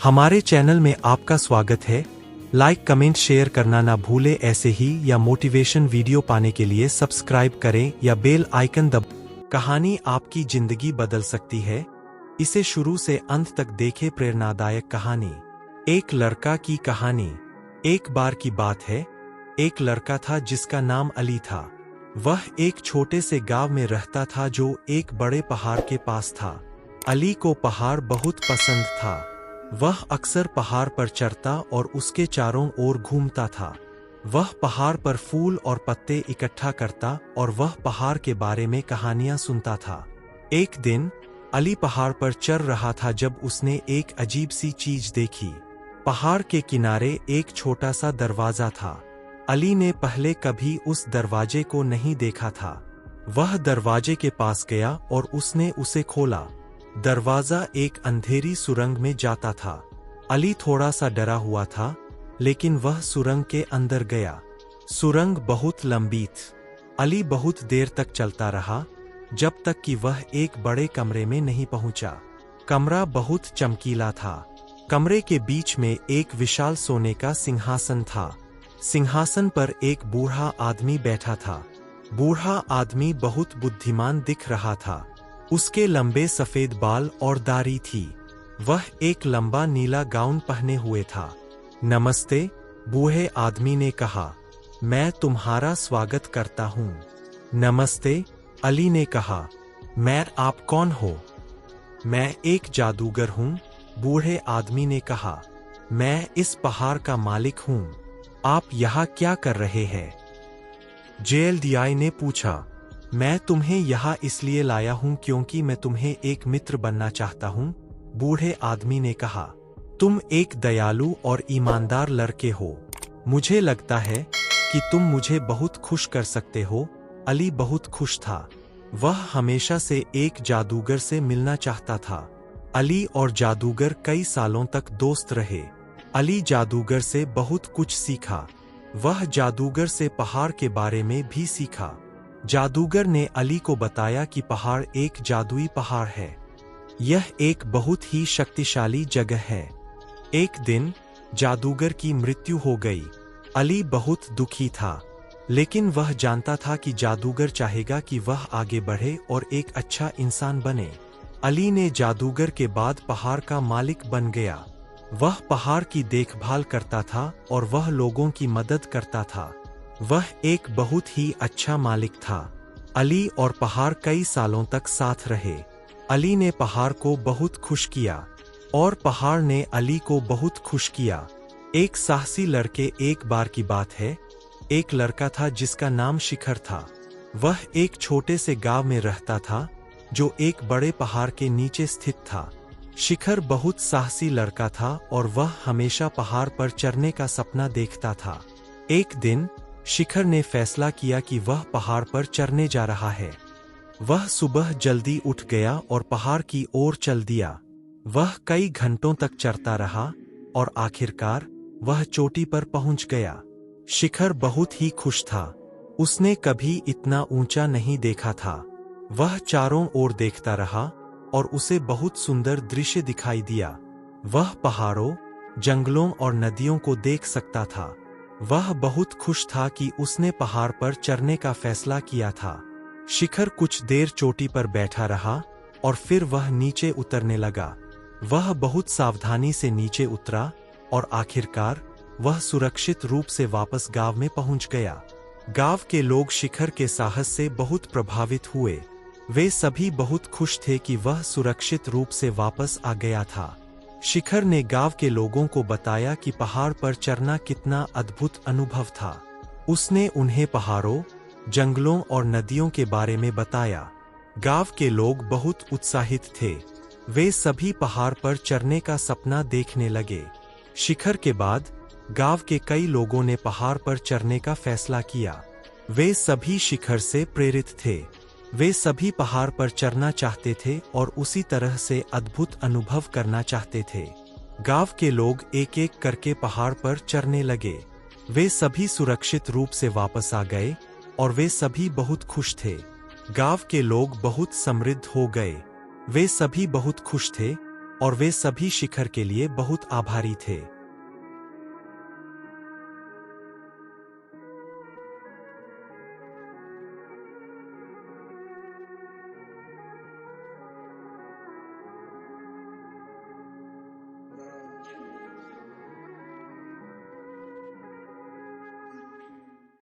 हमारे चैनल में आपका स्वागत है। लाइक कमेंट शेयर करना ना भूले। ऐसे ही या मोटिवेशन वीडियो पाने के लिए सब्सक्राइब करें या बेल आइकन दब। कहानी आपकी जिंदगी बदल सकती है, इसे शुरू से अंत तक देखें। प्रेरणादायक कहानी। एक लड़का की कहानी। एक बार की बात है, एक लड़का था जिसका नाम अली था। वह एक छोटे से गांव में रहता था जो एक बड़े पहाड़ के पास था। अली को पहाड़ बहुत पसंद था। वह अक्सर पहाड़ पर चढ़ता और उसके चारों ओर घूमता था। वह पहाड़ पर फूल और पत्ते इकट्ठा करता और वह पहाड़ के बारे में कहानियां सुनता था। एक दिन अली पहाड़ पर चढ़ रहा था जब उसने एक अजीब सी चीज देखी। पहाड़ के किनारे एक छोटा सा दरवाजा था। अली ने पहले कभी उस दरवाजे को नहीं देखा था। वह दरवाजे के पास गया और उसने उसे खोला। दरवाजा एक अंधेरी सुरंग में जाता था। अली थोड़ा सा डरा हुआ था, लेकिन वह सुरंग के अंदर गया। सुरंग बहुत लंबी थी। अली बहुत देर तक चलता रहा, जब तक कि वह एक बड़े कमरे में नहीं पहुंचा। कमरा बहुत चमकीला था। कमरे के बीच में एक विशाल सोने का सिंहासन था। सिंहासन पर एक बूढ़ा आदमी बैठा था। बूढ़ा आदमी बहुत बुद्धिमान दिख रहा था। उसके लंबे सफेद बाल और दाढ़ी थी। वह एक लंबा नीला गाउन पहने हुए था। नमस्ते, बूढ़े आदमी ने कहा। मैं तुम्हारा स्वागत करता हूँ। नमस्ते, अली ने कहा। मैं आप कौन हो? मैं एक जादूगर हूँ, बूढ़े आदमी ने कहा। मैं इस पहाड़ का मालिक हूँ। आप यहाँ क्या कर रहे हैं? जेएलडीआई ने पूछा। मैं तुम्हें यहाँ इसलिए लाया हूँ क्योंकि मैं तुम्हें एक मित्र बनना चाहता हूँ, बूढ़े आदमी ने कहा। तुम एक दयालु और ईमानदार लड़के हो। मुझे लगता है कि तुम मुझे बहुत खुश कर सकते हो। अली बहुत खुश था। वह हमेशा से एक जादूगर से मिलना चाहता था। अली और जादूगर कई सालों तक दोस्त रहे। अली जादूगर से बहुत कुछ सीखा। वह जादूगर से पहाड़ के बारे में भी सीखा। जादूगर ने अली को बताया कि पहाड़ एक जादुई पहाड़ है। यह एक बहुत ही शक्तिशाली जगह है। एक दिन जादूगर की मृत्यु हो गई। अली बहुत दुखी था, लेकिन वह जानता था कि जादूगर चाहेगा कि वह आगे बढ़े और एक अच्छा इंसान बने। अली ने जादूगर के बाद पहाड़ का मालिक बन गया। वह पहाड़ की देखभाल करता था और वह लोगों की मदद करता था। वह एक बहुत ही अच्छा मालिक था। अली और पहाड़ कई सालों तक साथ रहे। अली ने पहाड़ को बहुत खुश किया और पहाड़ ने अली को बहुत खुश किया। एक साहसी लड़के। एक बार की बात है, एक लड़का था जिसका नाम शिखर था। वह एक छोटे से गांव में रहता था जो एक बड़े पहाड़ के नीचे स्थित था। शिखर बहुत साहसी लड़का था और वह हमेशा पहाड़ पर चढ़ने का सपना देखता था। एक दिन शिखर ने फैसला किया कि वह पहाड़ पर चढ़ने जा रहा है। वह सुबह जल्दी उठ गया और पहाड़ की ओर चल दिया। वह कई घंटों तक चढ़ता रहा और आखिरकार वह चोटी पर पहुंच गया। शिखर बहुत ही खुश था। उसने कभी इतना ऊंचा नहीं देखा था। वह चारों ओर देखता रहा और उसे बहुत सुंदर दृश्य दिखाई दिया। वह पहाड़ों, जंगलों और नदियों को देख सकता था। वह बहुत खुश था कि उसने पहाड़ पर चढ़ने का फैसला किया था। शिखर कुछ देर चोटी पर बैठा रहा और फिर वह नीचे उतरने लगा। वह बहुत सावधानी से नीचे उतरा और आखिरकार वह सुरक्षित रूप से वापस गांव में पहुंच गया। गांव के लोग शिखर के साहस से बहुत प्रभावित हुए। वे सभी बहुत खुश थे कि वह सुरक्षित रूप से वापस आ गया था। शिखर ने गांव के लोगों को बताया कि पहाड़ पर चढ़ना कितना अद्भुत अनुभव था। उसने उन्हें पहाड़ों, जंगलों और नदियों के बारे में बताया। गांव के लोग बहुत उत्साहित थे। वे सभी पहाड़ पर चढ़ने का सपना देखने लगे। शिखर के बाद गांव के कई लोगों ने पहाड़ पर चढ़ने का फैसला किया। वे सभी शिखर से प्रेरित थे। वे सभी पहाड़ पर चढ़ना चाहते थे और उसी तरह से अद्भुत अनुभव करना चाहते थे। गांव के लोग एक एक करके पहाड़ पर चढ़ने लगे। वे सभी सुरक्षित रूप से वापस आ गए और वे सभी बहुत खुश थे। गांव के लोग बहुत समृद्ध हो गए। वे सभी बहुत खुश थे और वे सभी शिखर के लिए बहुत आभारी थे।